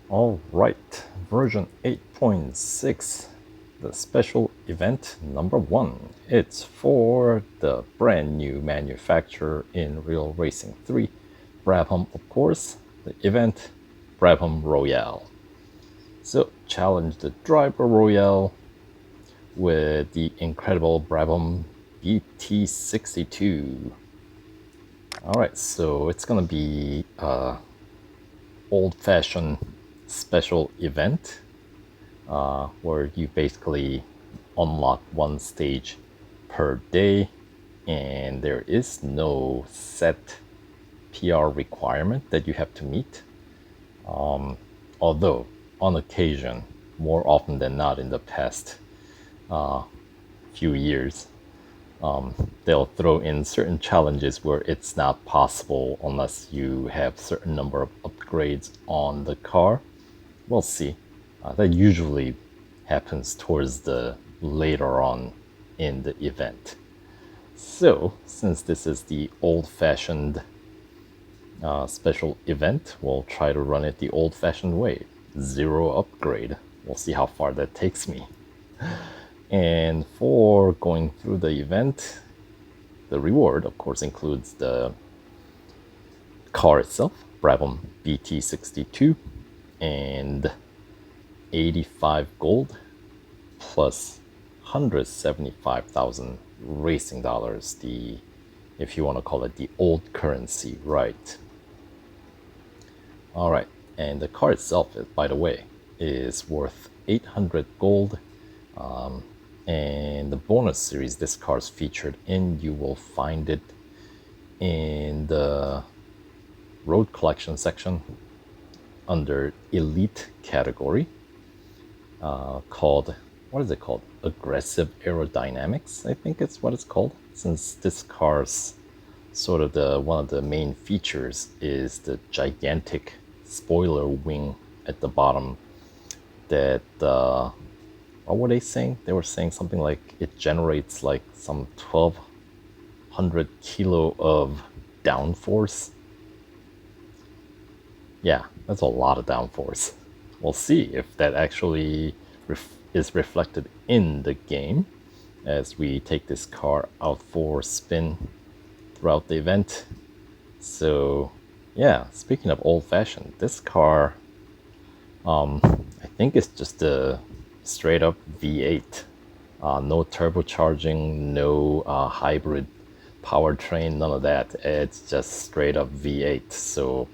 All right, version 8.6, the special event number 1. It's for the brand new manufacturer in Real Racing 3, Brabham, of course. The event, Brabham Royale. So, challenge the Driver Royale with the incredible Brabham BT62. Alright, so it's gonna be old-fashioned special event where you basically unlock one stage per day, and there is no set PR requirement that you have to meet. Although, on occasion, more often than not in the past few years, they'll throw in certain challenges where it's not possible unless you have certain number of upgrades on the car. We'll see. That usually happens towards the later on in the event. So, since this is the old-fashioned special event, we'll try to run it the old-fashioned way. 0 upgrade. We'll see how far that takes me. And for going through the event, the reward, of course, includes the car itself, Brabham BT62, and 85 gold plus 175,000 racing dollars, the, if you want to call it, the old currency, right? All right, and the car itself, by the way, is worth 800 gold. And the bonus series this car is featured in, you will find it in the road collection section under elite category, called, what is it called? Aggressive Aerodynamics, I think it's what it's called, since this car's sort of one of the main features is the gigantic spoiler wing at the bottom that what were they saying? They were saying something like it generates like some 1,200 kilo of downforce. Yeah, that's a lot of downforce. We'll see if that actually is reflected in the game as we take this car out for spin throughout the event. So yeah, speaking of old-fashioned, this car, I think it's just a straight up V8. No turbocharging, no hybrid powertrain, none of that. It's just straight up V8. So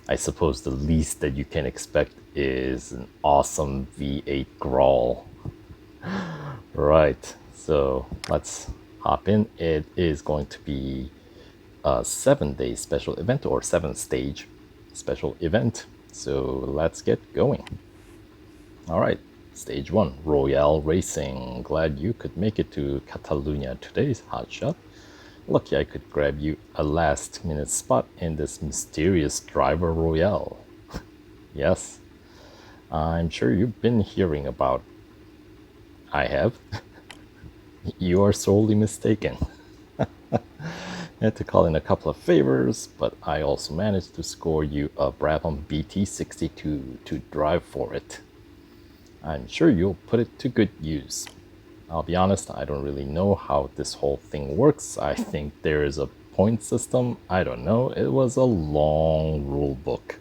I suppose the least that you can expect is an awesome V8 growl. Right, so let's hop in. It is going to be a 7-day special event, or 7-stage special event. So let's get going. All right, stage 1, Royale Racing. Glad you could make it to Catalonia today, hotshot. Lucky I could grab you a last-minute spot in this mysterious Driver Royale. Yes, I'm sure you've been hearing about. I have. You are sorely mistaken. I had to call in a couple of favors, but I also managed to score you a Brabham BT62 to drive for it. I'm sure you'll put it to good use. I'll be honest, I don't really know how this whole thing works. I think there is a point system. I don't know. It was a long rule book.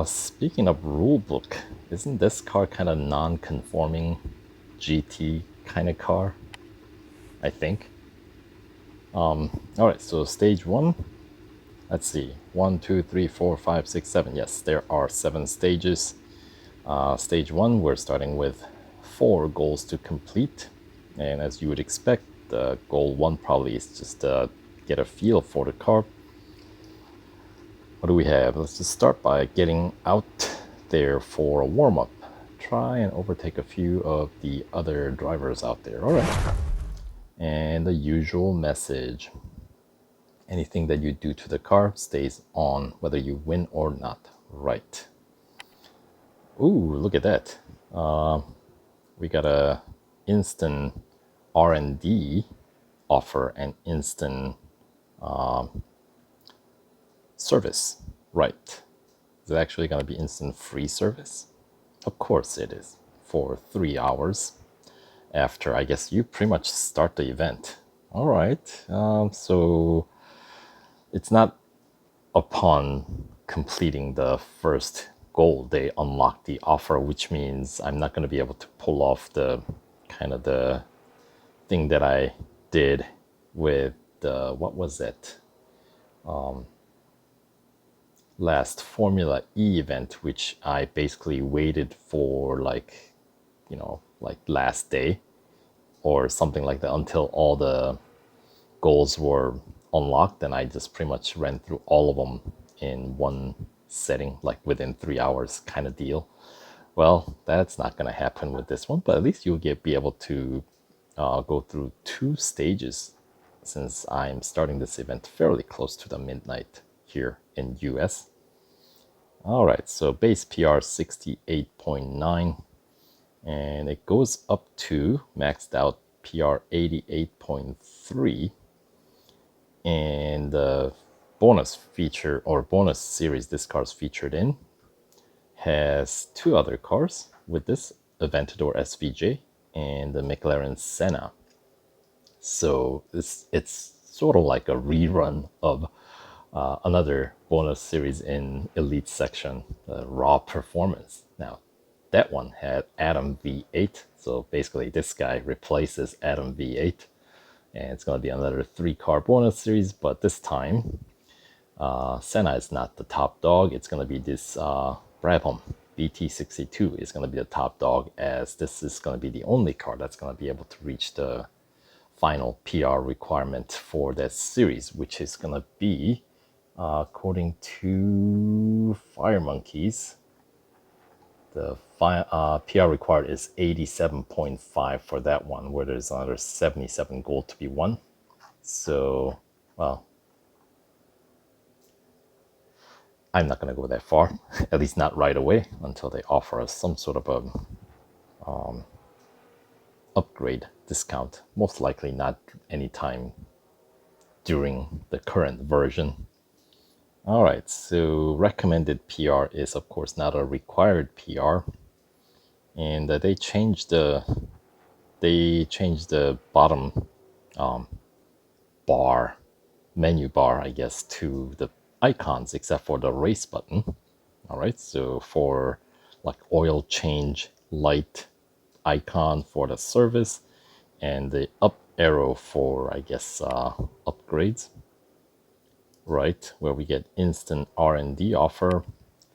Speaking of rule book, isn't this car kind of non-conforming GT kind of car? I think. Alright, so stage 1. Let's see. 1, 2, 3, 4, 5, 6, 7. Yes, there are 7 stages. Stage 1, we're starting with 4 goals to complete, and as you would expect, goal 1 probably is just get a feel for the car. What do we have? Let's just start by getting out there for a warm-up. Try and overtake a few of the other drivers out there. All right, and the usual message: anything that you do to the car stays on, whether you win or not. Right. Ooh, look at that. We got a instant R&D offer and instant service. Right. Is it actually going to be instant free service? Of course it is, for 3 hours after, I guess, you pretty much start the event. All right, so it's not upon completing the first goal they unlock the offer, which means I'm not going to be able to pull off the kind of the thing that I did with the, what was it, last Formula E event, which I basically waited for like, like last day or something like that until all the goals were unlocked, and I just pretty much ran through all of them in one setting, like within 3 hours kind of deal. Well, that's not going to happen with this one, but at least you'll be able to go through 2 stages, since I'm starting this event fairly close to the midnight here in US. All right, so base PR 68.9, and it goes up to maxed out PR 88.3. And the bonus feature or bonus series this car's featured in has 2 other cars with this, Aventador SVJ and the McLaren Senna. So it's sort of like a rerun of another bonus series in Elite section, Raw Performance. Now, that one had Adam V8, so basically this guy replaces Adam V8, and it's going to be another 3-car bonus series, but this time Senna is not the top dog. It's going to be this Brabham BT62 is going to be the top dog, as this is going to be the only car that's going to be able to reach the final PR requirement for that series, which is going to be, according to Fire Monkeys, the PR required is 87.5 for that one, where there's another 77 gold to be won. So, well, I'm not going to go that far, at least not right away, until they offer us some sort of a upgrade discount. Most likely not anytime during the current version. All right, so recommended PR is of course not a required PR, and they changed the bottom bar, menu bar, I guess, to the icons except for the race button. All right, so for like oil change light icon for the service, and the up arrow for, I guess, upgrades, right, where we get instant R&D offer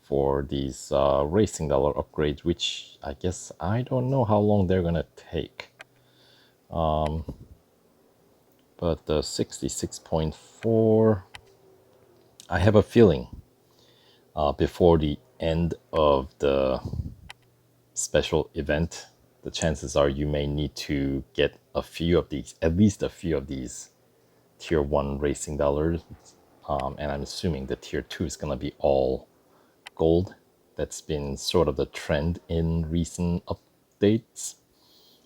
for these racing dollar upgrades, which I guess I don't know how long they're gonna take. But the 66.4, I have a feeling before the end of the special event, the chances are you may need to get a few of these, at least a few of these tier 1 racing dollars. And I'm assuming the tier 2 is going to be all gold. That's been sort of the trend in recent updates.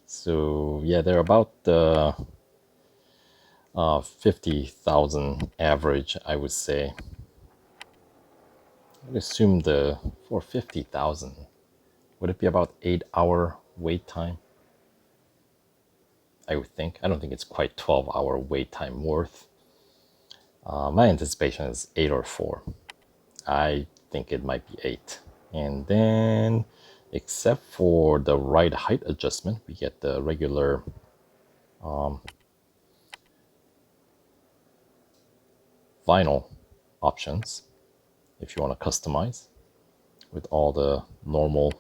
So yeah, they're about 50,000 average, I would say. I would assume for 50,000, would it be about 8-hour wait time? I would think. I don't think it's quite 12-hour wait time worth. My anticipation is 8 or 4. I think it might be 8. And then, except for the ride height adjustment, we get the regular vinyl options if you want to customize with all the normal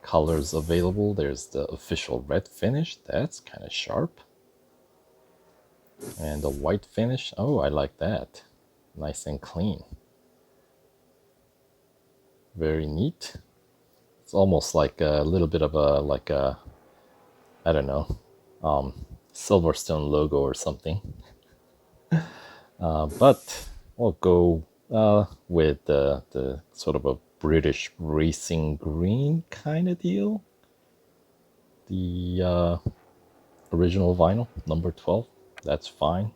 colors available. There's the official red finish, that's kind of sharp, and the white finish, oh, I like that, nice and clean, very neat. It's almost like a little bit of a I don't know, Silverstone logo or something. But we'll go with the sort of a British racing green kind of deal. The original vinyl, number 12, that's fine.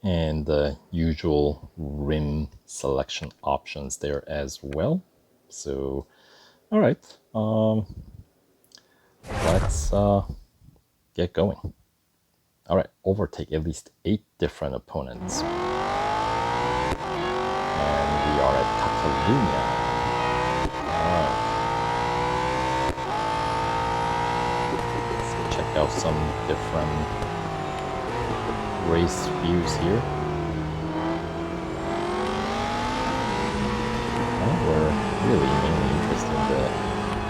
and the usual rim selection options there as well. So, all right, let's get going. All right, overtake at least 8 different opponents. And we are at Catalunya. All right. Let's check out some different race views here. Well, we're really mainly interested in the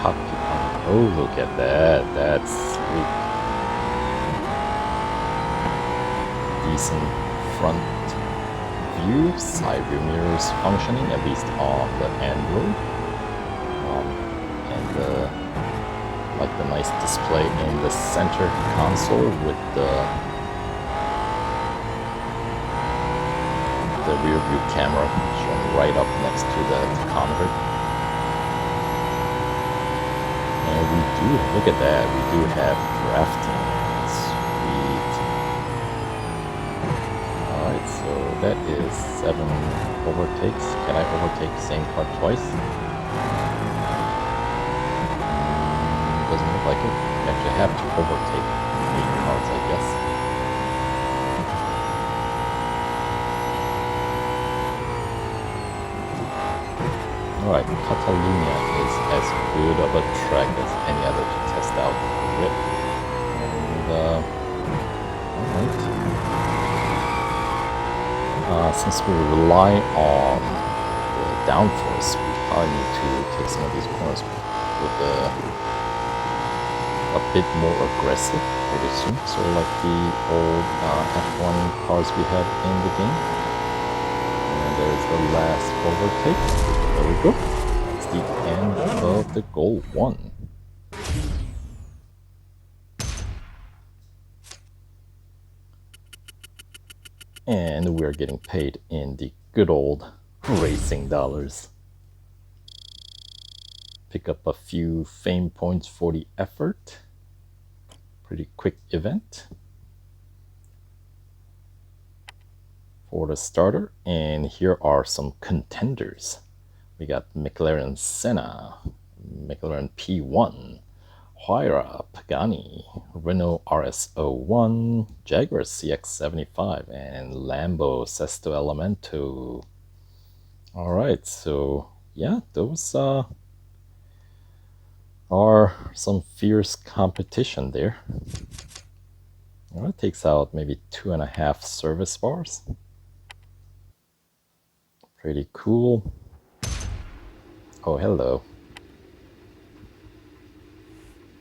cockpit. Oh, look at that. That's sweet. Decent front view, side view mirrors functioning, at least on the Android. And like the nice display in the center console with the rear view camera shown right up next to the tachometer. And we do, look at that, we do have drafting. Sweet. Alright, so that is 7 overtakes. Can I overtake the same car twice? Doesn't look like it. You actually have to overtake 8 cars, I guess. Alright, Catalunya is as good of a track as any other to test out the grip. And, alright. Since we rely on the downforce, we probably need to take some of these corners with a bit more aggressive pretty soon. So like the old F1 cars we had in the game. And there's the last overtake. There we go. That's the end of the goal 1. And we're getting paid in the good old racing dollars. Pick up a few fame points for the effort. Pretty quick event for the starter. And here are some contenders. We got McLaren Senna, McLaren P1, Huayra Pagani, Renault RS01, Jaguar CX75, and Lambo Sesto Elemento. Alright, so yeah, those are some fierce competition there. Well, it takes out maybe 2.5 service bars. Pretty cool. Oh, hello.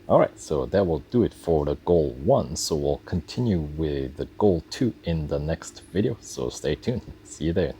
Alright, so that will do it for the goal 1. So we'll continue with the goal 2 in the next video. So stay tuned. See you there.